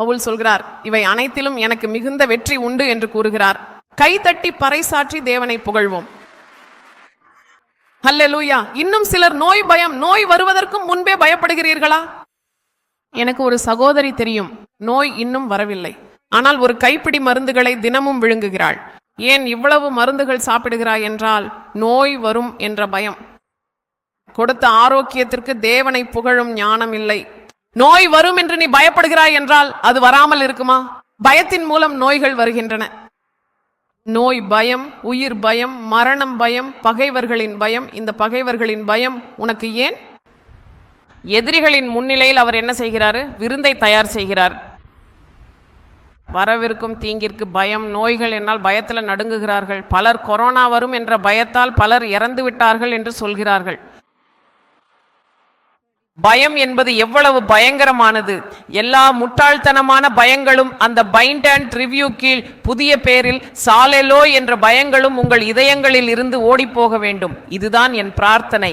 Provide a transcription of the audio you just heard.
பவுல் சொல்கிறார், இவை அனைத்திலும் எனக்கு மிகுந்த வெற்றி உண்டு என்று கூறுகிறார். கைதட்டி பறைசாற்றி தேவனை புகழ்வோம். ஹல்லேலூயா. இன்னும் சிலர் நோய் பயம், நோய் வருவதற்கும் முன்பே பயப்படுகிறீர்களா? எனக்கு ஒரு சகோதரி தெரியும், நோய் இன்னும் வரவில்லை, ஆனால் ஒரு கைப்பிடி மருந்துகளை தினமும் விழுங்குகிறாள். ஏன் இவ்வளவு மருந்துகள் சாப்பிடுகிறாய் என்றால் நோய் வரும் என்ற பயம். கொடுத்த ஆரோக்கியத்திற்கு தேவனை புகழும் ஞானம் இல்லை. நோய் வரும் என்று நீ பயப்படுகிறாய் என்றால் அது வராமல் இருக்குமா? பயத்தின் மூலம் நோய்கள் வருகின்றன. நோய் பயம், உயிர் பயம், மரணம் பயம், பகைவர்களின் பயம். இந்த பகைவர்களின் பயம் உனக்கு ஏன்? எதிரிகளின் முன்னிலையில் அவர் என்ன செய்கிறாரு? விருந்தை தயார் செய்கிறார். வரவிருக்கும் தீங்கிற்கு பயம், நோய்கள் என்னால் பயத்தில் நடுங்குகிறார்கள். பலர் கொரோனா வரும் என்ற பயத்தால் பலர் இறந்து விட்டார்கள் என்று சொல்கிறார்கள். பயம் என்பது எவ்வளவு பயங்கரமானது! எல்லா முட்டாள்தனமான பயங்களும் அந்த பைண்ட் அண்ட் ரிவ்யூ கீழ் புதிய பேரில் சாலெலோ என்ற பயங்களும் உங்கள் இதயங்களில் இருந்து ஓடிப்போக வேண்டும். இதுதான் என் பிரார்த்தனை.